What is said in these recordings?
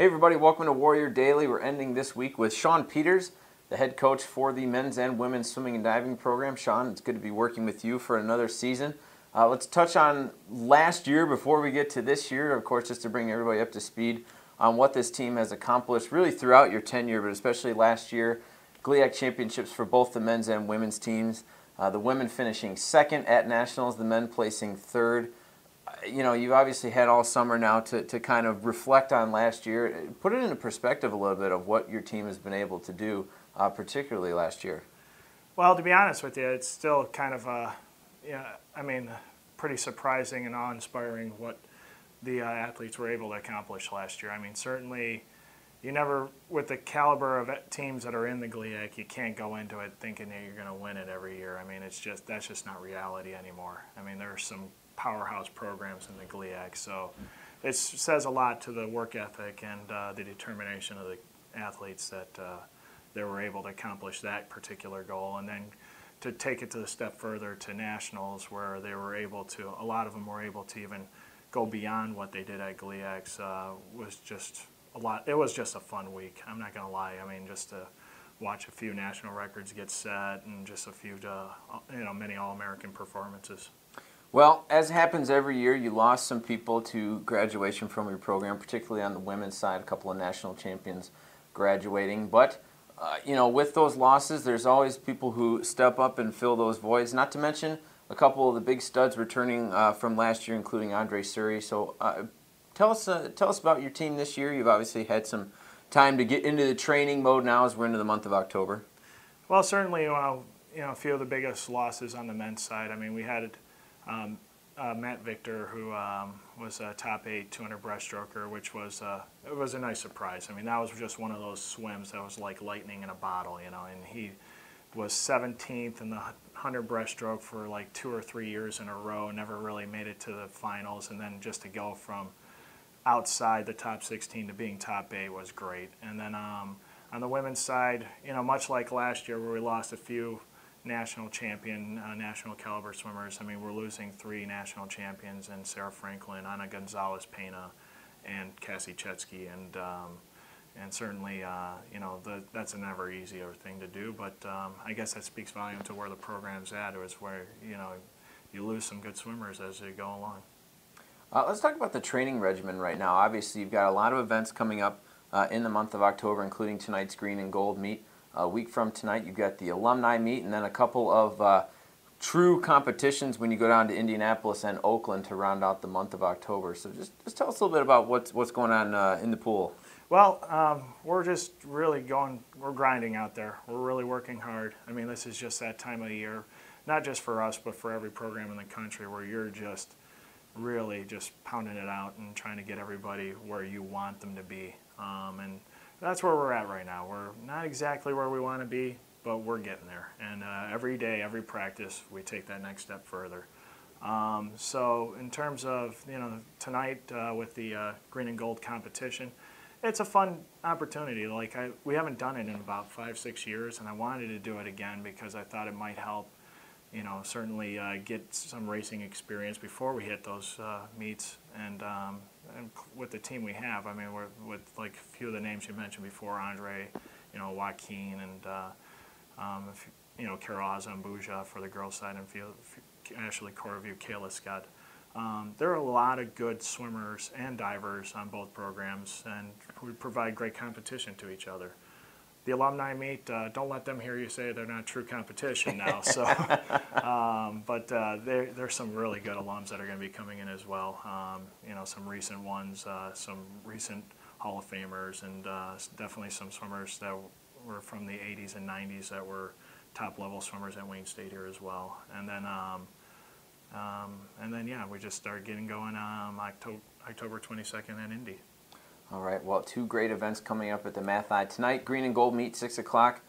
Hey everybody, welcome to Warrior Daily. We're ending this week with Sean Peters, the head coach for the men's and women's swimming and diving program. Sean, it's good to be working with you for another season. Let's touch on last year before we get to this year, of course, just to bring everybody up to speed on what this team has accomplished really throughout your tenure, but especially last year. GLIAC championships for both the men's and women's teams. The women finishing second at nationals, the men placing third. You know, you've obviously had all summer now to kind of reflect on last year. Put it into perspective a little bit of what your team has been able to do, particularly last year. Well, to be honest with you, it's still kind of, pretty surprising and awe-inspiring what the athletes were able to accomplish last year. I mean, certainly, you never, with the caliber of teams that are in the GLIAC, you can't go into it thinking that you're going to win it every year. I mean, that's just not reality anymore. I mean, there are some powerhouse programs in the GLIAC, so it says a lot to the work ethic and the determination of the athletes that they were able to accomplish that particular goal, and then to take it to the step further to nationals, where they were able to, a lot of them were able to even go beyond what they did at GLIACs, was just a lot. It was just a fun week. I'm not going to lie. I mean, just to watch a few national records get set and just a few, many All-American performances. Well, as happens every year, you lost some people to graduation from your program, particularly on the women's side, a couple of national champions graduating. But, with those losses, there's always people who step up and fill those voids, not to mention a couple of the big studs returning from last year, including Andre Suri. So tell us about your team this year. You've obviously had some time to get into the training mode now as we're into the month of October. Well, certainly, a few of the biggest losses on the men's side. I mean, we had Matt Victor, who was a top 8 200 breaststroker, which was it was a nice surprise. I mean, that was just one of those swims that was like lightning in a bottle, and he was 17th in the 100 breaststroke for like 2 or 3 years in a row, never really made it to the finals, and then just to go from outside the top 16 to being top 8 was great. And then on the women's side, much like last year where we lost a few national caliber swimmers. I mean, we're losing 3 national champions in Sarah Franklin, Ana Gonzalez-Pena, and Cassie Chetsky, and certainly, that's a never easier thing to do. But I guess that speaks volume to where the program's at, is where you lose some good swimmers as they go along. Let's talk about the training regimen right now. Obviously, you've got a lot of events coming up in the month of October, including tonight's green and gold meet. A week from tonight, you've got the alumni meet, and then a couple of true competitions when you go down to Indianapolis and Oakland to round out the month of October. So just tell us a little bit about what's going on in the pool. Well, we're just really we're grinding out there. We're really working hard. I mean, this is just that time of year, not just for us, but for every program in the country, where you're just really just pounding it out and trying to get everybody where you want them to be. And that's where we're at right now. We're not exactly where we want to be, but we're getting there. And every day, every practice, we take that next step further. So in terms of tonight with the green and gold competition, it's a fun opportunity. Like we haven't done it in about 5-6 years, and I wanted to do it again because I thought it might help. Certainly get some racing experience before we hit those meets, and with the team we have, I mean, we're with like a few of the names you mentioned before, Andre, Joaquin, and Carol Azambuja for the girls' side, and Ashley Corview, Kayla Scott. There are a lot of good swimmers and divers on both programs, and we provide great competition to each other. The alumni meet, don't let them hear you say they're not true competition now. So, but there's some really good alums that are going to be coming in as well. Some recent ones, some recent Hall of Famers, and definitely some swimmers that were from the 80s and 90s that were top-level swimmers at Wayne State here as well. And then yeah, we just started getting going October 22nd in Indy. All right, well, 2 great events coming up at the Mathi. Tonight, green and gold meet, 6 o'clock.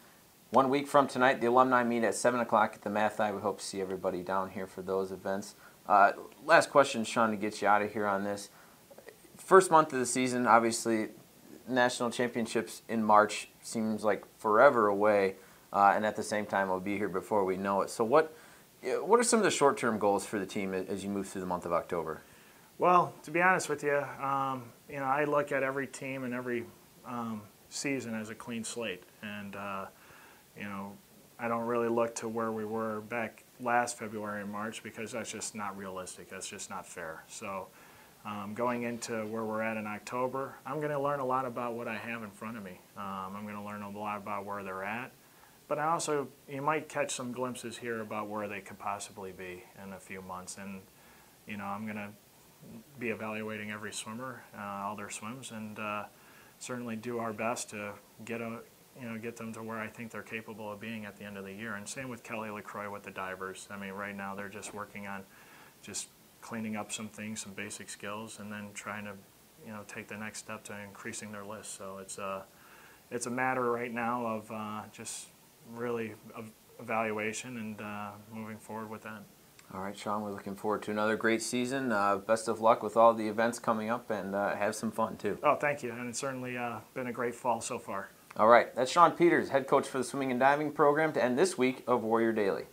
1 week from tonight, the alumni meet at 7 o'clock at the Mathi. We hope to see everybody down here for those events. Last question, Sean, to get you out of here on this. First month of the season, obviously, national championships in March seems like forever away, and at the same time, it'll be here before we know it. So what are some of the short-term goals for the team as you move through the month of October? Well, to be honest with you, I look at every team and every season as a clean slate, and I don't really look to where we were back last February and March because that's just not realistic. That's just not fair. So going into where we're at in October, I'm going to learn a lot about what I have in front of me. I'm going to learn a lot about where they're at. But you might catch some glimpses here about where they could possibly be in a few months. And, I'm going to be evaluating every swimmer, all their swims, and certainly do our best to get them to where I think they're capable of being at the end of the year. And same with Kelly LaCroix with the divers. I mean, right now they're just working on just cleaning up some things, some basic skills, and then trying to, take the next step to increasing their list. So it's a matter right now of just really evaluation and moving forward with that. All right, Sean, we're looking forward to another great season. Best of luck with all the events coming up, and have some fun, too. Oh, thank you. And it's certainly been a great fall so far. All right, that's Sean Peters, head coach for the swimming and diving program, to end this week of Warrior Daily.